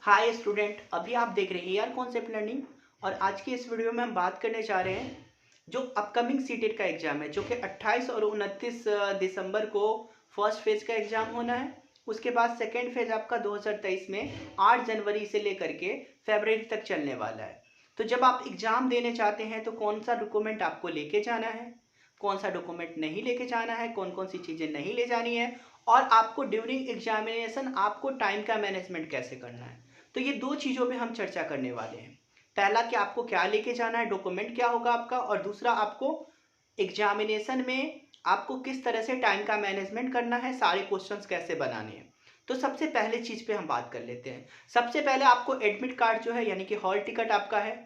Hi student, अभी आप देख रहे हैं यार कॉन्सेप्ट लर्निंग। और आज की इस वीडियो में हम बात करने जा रहे हैं जो अपकमिंग सीटेट का एग्ज़ाम है, जो कि 28 और 29 दिसंबर को फर्स्ट फेज़ का एग्ज़ाम होना है। उसके बाद सेकेंड फेज़ आपका 2023 में 8 जनवरी से लेकर के फरवरी तक चलने वाला है। तो जब आप एग्ज़ाम देने चाहते हैं तो कौन सा डॉक्यूमेंट आपको लेके जाना है, कौन सा डॉक्यूमेंट नहीं लेके जाना है, कौन कौन सी चीज़ें नहीं ले जानी है, और आपको ड्यूरिंग एग्जामिनेशन आपको टाइम का मैनेजमेंट कैसे करना है। तो ये दो चीज़ों पे हम चर्चा करने वाले हैं। पहला कि आपको क्या लेके जाना है, डॉक्यूमेंट क्या होगा आपका, और दूसरा आपको एग्जामिनेशन में आपको किस तरह से टाइम का मैनेजमेंट करना है, सारे क्वेश्चंस कैसे बनाने हैं। तो सबसे पहले चीज़ पे हम बात कर लेते हैं। सबसे पहले आपको एडमिट कार्ड जो है यानी कि हॉल टिकट आपका है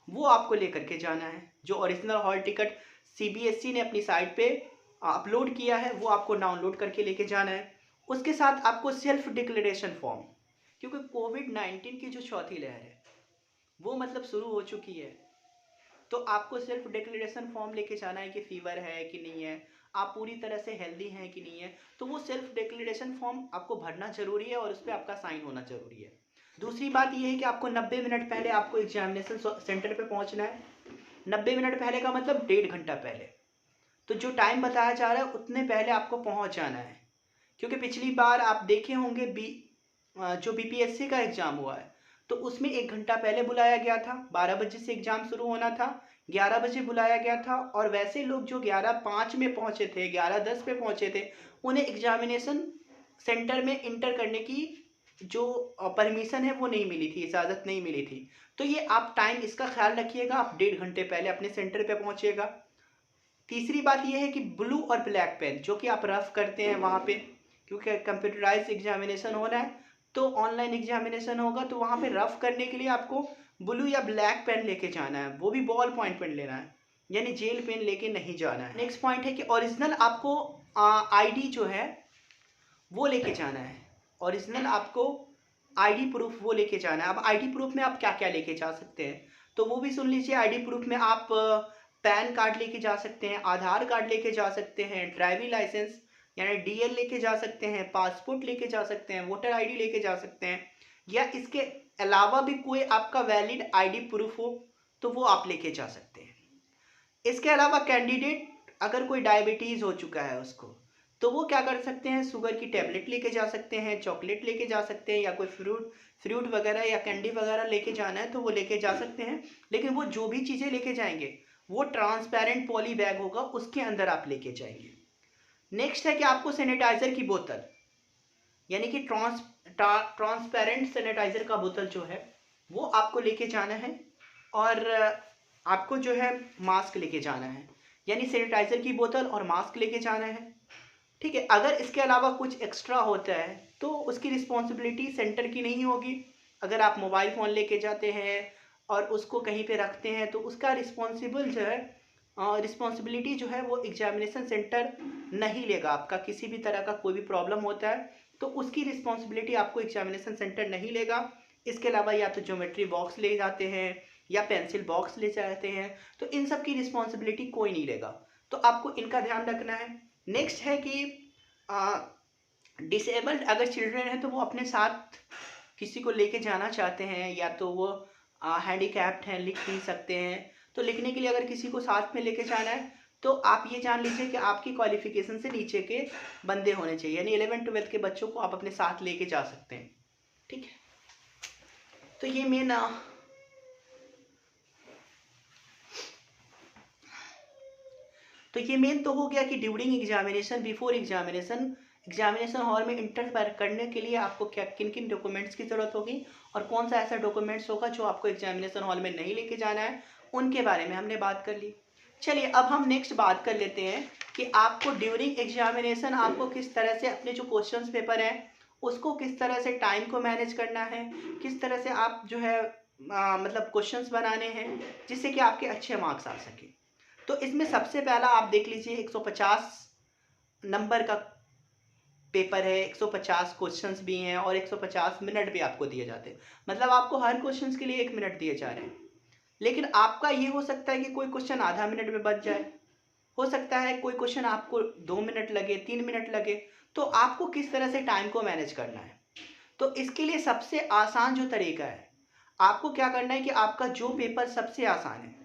वो आपको लेकर के जाना है। जो ओरिजिनल हॉल टिकट सीबीएसई ने अपनी साइट पे अपलोड किया है वो आपको डाउनलोड करके लेके जाना है। उसके साथ आपको सेल्फ डिक्लेरेशन फॉर्म, क्योंकि कोविड-19 की जो चौथी लहर है वो मतलब शुरू हो चुकी है, तो आपको सेल्फ डिक्लेरेशन फॉर्म लेके जाना है कि फीवर है कि नहीं है, आप पूरी तरह से हेल्दी हैं कि नहीं है। तो वो सेल्फ डिक्लेरेशन फॉर्म आपको भरना जरूरी है और उस पर आपका साइन होना जरूरी है। दूसरी बात यह है कि आपको 90 मिनट पहले आपको एग्जामिनेशन सेंटर पे पहुंचना है। 90 मिनट पहले का मतलब 1.5 घंटा पहले। तो जो टाइम बताया जा रहा है उतने पहले आपको पहुंच जाना है, क्योंकि पिछली बार आप देखे होंगे जो बीपीएससी का एग्ज़ाम हुआ है तो उसमें 1 घंटा पहले बुलाया गया था। 12 बजे से एग्ज़ाम शुरू होना था, 11 बजे बुलाया गया था, और वैसे लोग जो 11:05 में पहुंचे थे, 11:10 पे पहुंचे थे, उन्हें एग्जामिनेशन सेंटर में इंटर करने की जो परमिशन है वो नहीं मिली थी, इजाज़त नहीं मिली थी। तो ये आप टाइम इसका ख्याल रखिएगा, आप 1.5 घंटे पहले अपने सेंटर पे पहुंचिएगा। तीसरी बात यह है कि ब्लू और ब्लैक पेन जो कि आप रफ करते हैं वहाँ पे, क्योंकि कंप्यूटराइज एग्जामिनेशन होना है तो ऑनलाइन एग्जामिनेशन होगा, तो वहाँ पे रफ करने के लिए आपको ब्लू या ब्लैक पेन लेके जाना है, वो भी बॉल पॉइंट पेन लेना है, यानी जेल पेन लेके नहीं जाना है। नेक्स्ट पॉइंट है कि ओरिजिनल आपको आईडी जो है वो लेके जाना है। ओरिजिनल आपको आईडी प्रूफ वो लेके जाना है। अब आईडी प्रूफ में आप क्या क्या लेके जा सकते हैं तो वो भी सुन लीजिए। आईडी प्रूफ में आप पैन कार्ड लेके जा सकते हैं, आधार कार्ड लेके जा सकते हैं, ड्राइविंग लाइसेंस यानी डीएल लेके जा सकते हैं, पासपोर्ट लेके जा सकते हैं, वोटर आईडी लेके जा सकते हैं, या इसके अलावा भी कोई आपका वैलिड आईडी प्रूफ हो तो वो आप लेके जा सकते हैं। इसके अलावा कैंडिडेट अगर कोई डायबिटीज़ हो चुका है उसको, तो वो क्या कर सकते हैं, शुगर की टैबलेट लेके जा सकते हैं, चॉकलेट लेके जा सकते हैं, या कोई फ्रूट फ्रूट वगैरह या कैंडी वगैरह लेके जाना है तो वो लेके जा सकते हैं। लेकिन वो जो भी चीज़ें लेके जाएंगे वो ट्रांसपेरेंट पॉली बैग होगा, उसके अंदर आप लेके जाएंगे। नेक्स्ट है कि आपको सैनिटाइजर की बोतल यानी कि ट्रांसपेरेंट सैनिटाइजर का बोतल जो है वो आपको लेके जाना है। और आपको जो है मास्क लेके जाना है, यानी सैनिटाइजर की बोतल और मास्क लेके जाना है। ठीक है, अगर इसके अलावा कुछ एक्स्ट्रा होता है तो उसकी रिस्पॉन्सिबिलिटी सेंटर की नहीं होगी। अगर आप मोबाइल फ़ोन लेके जाते हैं और उसको कहीं पे रखते हैं तो उसका रिस्पॉन्सिबल जो है रिस्पॉन्सिबिलिटी जो है वो एग्जामिनेशन सेंटर नहीं लेगा। आपका किसी भी तरह का कोई भी प्रॉब्लम होता है तो उसकी रिस्पॉन्सिबिलिटी आपको एग्जामिनेशन सेंटर नहीं लेगा। इसके अलावा या तो ज्योमेट्री बॉक्स ले जाते हैं या पेंसिल बॉक्स ले जाते हैं, तो इन सब की रिस्पॉन्सिबिलिटी कोई नहीं लेगा। तो आपको इनका ध्यान रखना है। नेक्स्ट है कि डिसेबल्ड अगर चिल्ड्रन है तो वो अपने साथ किसी को लेके जाना चाहते हैं, या तो वो हैंडीकैप्ड हैं, लिख नहीं सकते हैं, तो लिखने के लिए अगर किसी को साथ में लेके जाना है तो आप ये जान लीजिए कि आपकी क्वालिफिकेशन से नीचे के बंदे होने चाहिए, यानी 11th-12th के बच्चों को आप अपने साथ लेके जा सकते हैं। ठीक है, तो ये मेन तो हो गया कि during examination, before examination, examination hall में इंटर करने के लिए आपको क्या किन किन डॉक्यूमेंट्स की ज़रूरत होगी और कौन सा ऐसा डॉक्यूमेंट्स होगा जो आपको एग्जामिनेशन हॉल में नहीं लेके जाना है, उनके बारे में हमने बात कर ली। चलिए अब हम नेक्स्ट बात कर लेते हैं कि आपको ड्यूरिंग एग्जामिनेशन आपको किस तरह से अपने जो क्वेश्चन पेपर हैं उसको किस तरह से टाइम को मैनेज करना है, किस तरह से आप जो है मतलब क्वेश्चंस बनाने हैं जिससे कि आपके अच्छे मार्क्स आ सके। तो इसमें सबसे पहला आप देख लीजिए 150 नंबर का पेपर है, 150 क्वेश्चंस भी हैं और 150 मिनट भी आपको दिए जाते हैं। मतलब आपको हर क्वेश्चंस के लिए 1 मिनट दिए जा रहे हैं। लेकिन आपका ये हो सकता है कि कोई क्वेश्चन आधा मिनट में बच जाए, हो सकता है कोई क्वेश्चन आपको 2 मिनट लगे, 3 मिनट लगे। तो आपको किस तरह से टाइम को मैनेज करना है। तो इसके लिए सबसे आसान जो तरीका है, आपको क्या करना है कि आपका जो पेपर सबसे आसान है,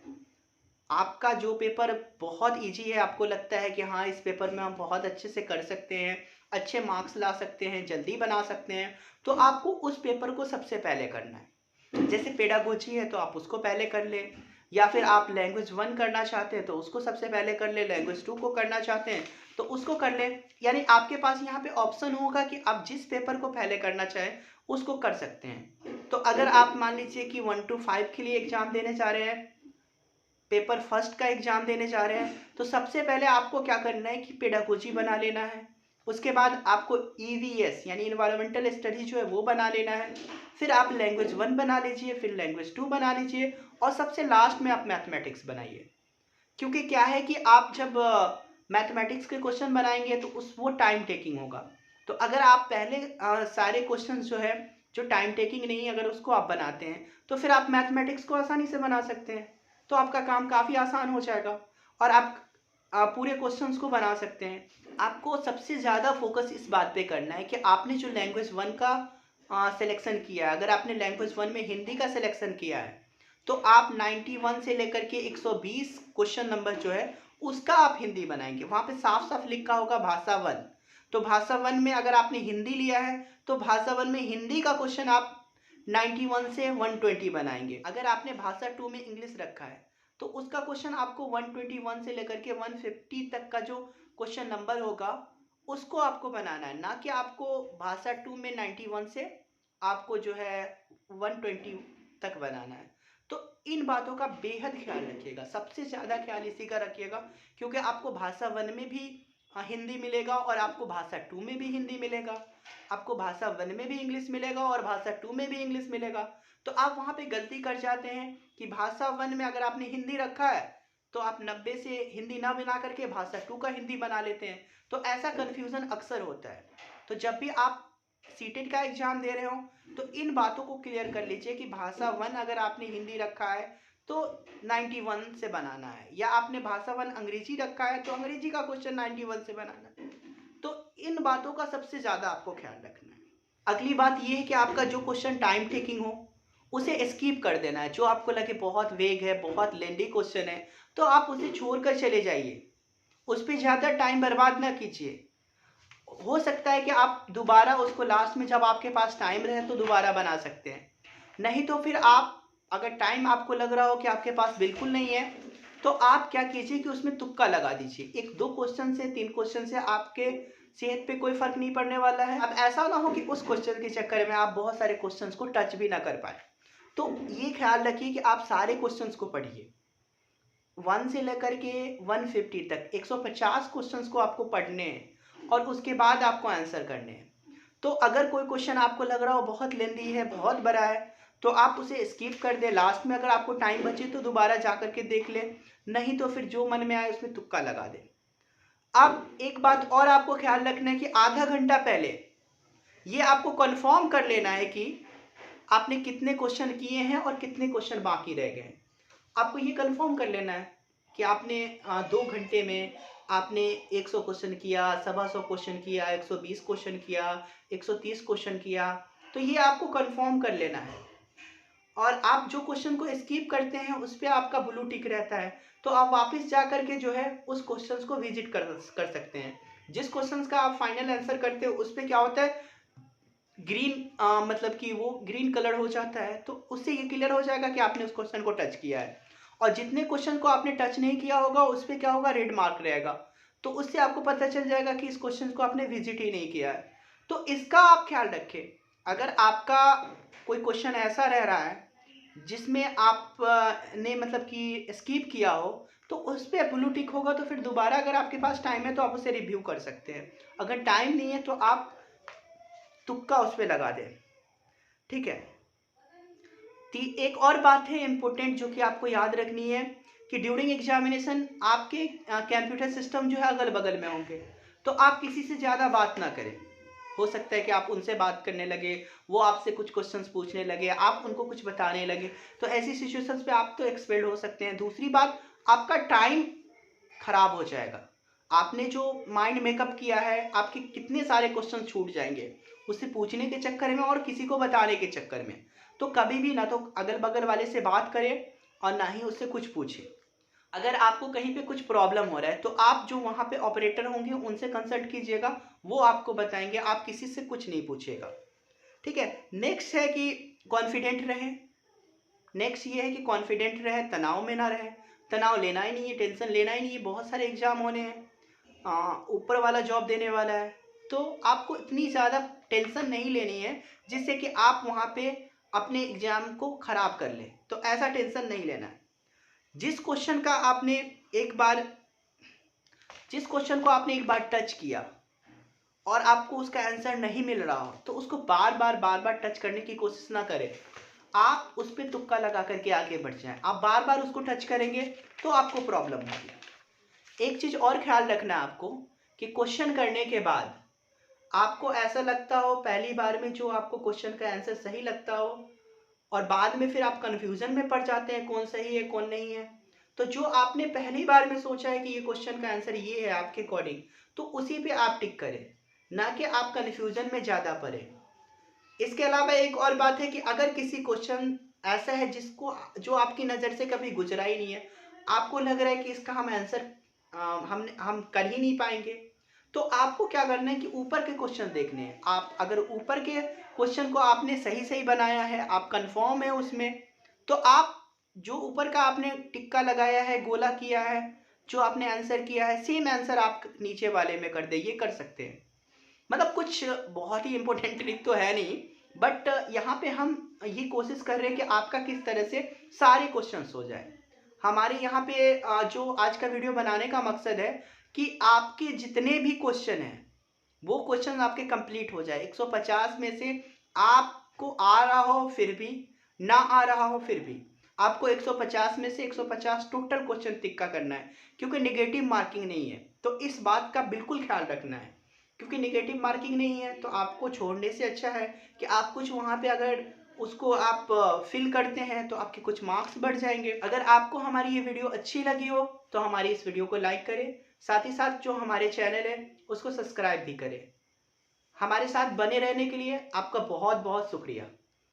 आपका जो पेपर बहुत ईजी है, आपको लगता है कि हाँ इस पेपर में हम बहुत अच्छे से कर सकते हैं, अच्छे मार्क्स ला सकते हैं, जल्दी बना सकते हैं, तो आपको उस पेपर को सबसे पहले करना है। जैसे पेडागोजी है तो आप उसको पहले कर ले, या फिर आप लैंग्वेज 1 करना चाहते हैं तो उसको सबसे पहले कर ले, लैंग्वेज 2 को करना चाहते हैं तो उसको कर ले। यानी आपके पास यहाँ पे ऑप्शन होगा कि आप जिस पेपर को पहले करना चाहें उसको कर सकते हैं। तो अगर आप मान लीजिए कि 1 to 5 के लिए एग्जाम देने जा रहे हैं, पेपर फर्स्ट का एग्जाम देने जा रहे हैं, तो सबसे पहले आपको क्या करना है कि पेडागोजी बना लेना है। उसके बाद आपको ईवीएस यानी इन्वायरमेंटल स्टडी जो है वो बना लेना है। फिर आप लैंग्वेज 1 बना लीजिए, फिर लैंग्वेज 2 बना लीजिए, और सबसे लास्ट में आप मैथमेटिक्स बनाइए। क्योंकि क्या है कि आप जब मैथमेटिक्स के क्वेश्चन बनाएंगे तो वो टाइम टेकिंग होगा। तो अगर आप पहले सारे क्वेश्चन जो है जो टाइम टेकिंग नहीं, अगर उसको आप बनाते हैं तो फिर आप मैथमेटिक्स को आसानी से बना सकते हैं। तो आपका काम काफ़ी आसान हो जाएगा और आप पूरे क्वेश्चंस को बना सकते हैं। आपको सबसे ज़्यादा फोकस इस बात पे करना है कि आपने जो लैंग्वेज 1 का सिलेक्शन किया है, अगर आपने लैंग्वेज 1 में हिंदी का सिलेक्शन किया है तो आप 91 से लेकर के 120 क्वेश्चन नंबर जो है उसका आप हिंदी बनाएंगे। वहाँ पे साफ साफ लिखा होगा भाषा 1, तो भाषा 1 में अगर आपने हिंदी लिया है तो भाषा 1 में हिंदी का क्वेश्चन आप 91 से 120 बनाएंगे। अगर आपने भाषा 2 में इंग्लिश रखा है तो उसका क्वेश्चन आपको 121 से लेकर के 150 तक का जो क्वेश्चन नंबर होगा उसको आपको बनाना है, ना कि आपको भाषा 2 में 91 से आपको जो है 120 तक बनाना है। तो इन बातों का बेहद ख्याल रखिएगा, सबसे ज़्यादा ख्याल इसी का रखिएगा, क्योंकि आपको भाषा 1 में भी हिंदी मिलेगा और आपको भाषा 2 में भी हिंदी मिलेगा, आपको भाषा 1 में भी इंग्लिश मिलेगा और भाषा 2 में भी इंग्लिश मिलेगा। तो आप वहाँ पे गलती कर जाते हैं कि भाषा 1 में अगर आपने हिंदी रखा है तो आप 90 से हिंदी ना बना करके भाषा 2 का हिंदी बना लेते हैं। तो ऐसा कन्फ्यूज़न अक्सर होता है। तो जब भी आप सीटेट का एग्ज़ाम दे रहे हो तो इन बातों को क्लियर कर लीजिए कि भाषा 1 अगर आपने हिंदी रखा है तो 91 से बनाना है, या आपने भाषा 1 अंग्रेजी रखा है तो अंग्रेजी का क्वेश्चन 91 से बनाना है। तो इन बातों का सबसे ज़्यादा आपको ख्याल रखना है। अगली बात ये है कि आपका जो क्वेश्चन टाइम टेकिंग हो उसे स्किप कर देना है। जो आपको लगे बहुत वेग है, बहुत लेंदी क्वेश्चन है, तो आप उसे छोड़कर चले जाइए, उस पर ज़्यादा टाइम बर्बाद ना कीजिए। हो सकता है कि आप दोबारा उसको लास्ट में जब आपके पास टाइम रहे तो दोबारा बना सकते हैं, नहीं तो फिर आप अगर टाइम आपको लग रहा हो कि आपके पास बिल्कुल नहीं है तो आप क्या कीजिए कि उसमें तुक्का लगा दीजिए। 1-2 क्वेश्चन से 3 क्वेश्चन से आपके सेहत पे कोई फर्क नहीं पड़ने वाला है। अब ऐसा ना हो कि उस क्वेश्चन के चक्कर में आप बहुत सारे क्वेश्चंस को टच भी ना कर पाए। तो ये ख्याल रखिए कि आप सारे क्वेश्चंस को पढ़िए, 1 से लेकर के 150 तक 150 क्वेश्चंस को आपको पढ़ने हैं और उसके बाद आपको आंसर करने हैं। तो अगर कोई क्वेश्चन आपको लग रहा हो बहुत लेंदी है, बहुत बड़ा है, तो आप उसे स्किप कर दें। लास्ट में अगर आपको टाइम बचे तो दोबारा जा कर के देख लें, नहीं तो फिर जो मन में आए उसमें तुक्का लगा दें। अब एक बात और आपको ख्याल रखना है कि आधा घंटा पहले ये आपको कंफर्म कर लेना है कि आपने कितने क्वेश्चन किए हैं और कितने क्वेश्चन बाकी रह गए हैं। आपको ये कंफर्म कर लेना है कि आपने 2 घंटे में आपने 100 क्वेश्चन किया, 125 क्वेश्चन किया, 120 क्वेश्चन किया, 130 क्वेश्चन किया, तो ये आपको कंफर्म कर लेना है। और आप जो क्वेश्चन को स्किप करते हैं उस पर आपका ब्लू टिक रहता है, तो आप वापस जा करके जो है उस क्वेश्चन को विजिट कर सकते हैं। जिस क्वेश्चन का आप फाइनल आंसर करते हो उस पर क्या होता है, ग्रीन मतलब कि वो ग्रीन कलर हो जाता है, तो उससे ये क्लियर हो जाएगा कि आपने उस क्वेश्चन को टच किया है। और जितने क्वेश्चन को आपने टच नहीं किया होगा उस पर क्या होगा, रेड मार्क रहेगा, तो उससे आपको पता चल जाएगा कि इस क्वेश्चन को आपने विजिट ही नहीं किया है। तो इसका आप ख्याल रखें। अगर आपका कोई क्वेश्चन ऐसा रह रहा है जिसमें आप ने मतलब कि स्किप किया हो तो उस पर ब्लू टिक होगा, तो फिर दोबारा अगर आपके पास टाइम है तो आप उसे रिव्यू कर सकते हैं। अगर टाइम नहीं है तो आप तुक्का उस पर लगा दें, ठीक है। एक और बात है इम्पोर्टेंट जो कि आपको याद रखनी है कि ड्यूरिंग एग्जामिनेशन आपके कंप्यूटर सिस्टम जो है अगल बगल में होंगे, तो आप किसी से ज़्यादा बात ना करें। हो सकता है कि आप उनसे बात करने लगे, वो आपसे कुछ क्वेश्चंस पूछने लगे, आप उनको कुछ बताने लगे, तो ऐसी सिचुएशंस पे आप तो एक्सपेल्ड हो सकते हैं। दूसरी बात, आपका टाइम खराब हो जाएगा। आपने जो माइंड मेकअप किया है, आपके कितने सारे क्वेश्चन छूट जाएंगे उससे पूछने के चक्कर में और किसी को बताने के चक्कर में। तो कभी भी ना तो अगल बगल वाले से बात करें और ना ही उससे कुछ पूछें। अगर आपको कहीं पे कुछ प्रॉब्लम हो रहा है तो आप जो वहाँ पे ऑपरेटर होंगे उनसे कंसल्ट कीजिएगा, वो आपको बताएंगे, आप किसी से कुछ नहीं पूछिएगा। ठीक है। नेक्स्ट है कि कॉन्फिडेंट रहे। नेक्स्ट ये है कि कॉन्फिडेंट रहे, तनाव में ना रहे। तनाव लेना ही नहीं है, टेंशन लेना ही नहीं है, बहुत सारे एग्जाम होने हैं, ऊपर वाला जॉब देने वाला है, तो आपको इतनी ज़्यादा टेंशन नहीं लेनी है जिससे कि आप वहाँ पे अपने एग्जाम को ख़राब कर लें। तो ऐसा टेंशन नहीं लेना है। जिस क्वेश्चन का आपने एक बार जिस क्वेश्चन को आपने एक बार टच किया और आपको उसका आंसर नहीं मिल रहा हो तो उसको बार बार टच करने की कोशिश ना करें। आप उस पर तुक्का लगा करके आगे बढ़ जाएं। आप बार बार उसको टच करेंगे तो आपको प्रॉब्लम होगी। एक चीज़ और ख्याल रखना है आपको कि क्वेश्चन करने के बाद आपको ऐसा लगता हो पहली बार में जो आपको क्वेश्चन का आंसर सही लगता हो और बाद में फिर आप कंफ्यूजन में पड़ जाते हैं कौन सही है कौन नहीं है, तो जो आपने पहली बार में सोचा है कि ये क्वेश्चन का आंसर ये है आपके अकॉर्डिंग, तो उसी पे आप टिक करें, ना कि आप कंफ्यूजन में ज़्यादा पड़े। इसके अलावा एक और बात है कि अगर किसी क्वेश्चन ऐसा है जिसको जो आपकी नज़र से कभी गुजरा ही नहीं है, आपको लग रहा है कि इसका हम आंसर हम कर ही नहीं पाएंगे, तो आपको क्या करना है कि ऊपर के क्वेश्चन देखने हैं। आप अगर ऊपर के क्वेश्चन को आपने सही सही बनाया है, आप कंफर्म है उसमें, तो आप जो ऊपर का आपने टिक्का लगाया है, गोला किया है, जो आपने आंसर किया है, सेम आंसर आप नीचे वाले में कर दे, ये कर सकते हैं। मतलब कुछ बहुत ही इंपॉर्टेंट ट्रिक तो है नहीं, बट यहाँ पे हम ये कोशिश कर रहे हैं कि आपका किस तरह से सारे क्वेश्चंस हो जाए। हमारे यहाँ पे जो आज का वीडियो बनाने का मकसद है कि आपके जितने भी क्वेश्चन हैं वो क्वेश्चन आपके कंप्लीट हो जाए। 150 में से आपको आ रहा हो फिर भी, ना आ रहा हो फिर भी, आपको 150 में से 150 टोटल क्वेश्चन टिक्का करना है, क्योंकि नेगेटिव मार्किंग नहीं है। तो इस बात का बिल्कुल ख्याल रखना है, क्योंकि नेगेटिव मार्किंग नहीं है तो आपको छोड़ने से अच्छा है कि आप कुछ वहाँ पे अगर उसको आप फिल करते हैं तो आपके कुछ मार्क्स बढ़ जाएंगे। अगर आपको हमारी ये वीडियो अच्छी लगी हो तो हमारी इस वीडियो को लाइक करें, साथ ही साथ जो हमारे चैनल है उसको सब्सक्राइब भी करें। हमारे साथ बने रहने के लिए आपका बहुत बहुत शुक्रिया।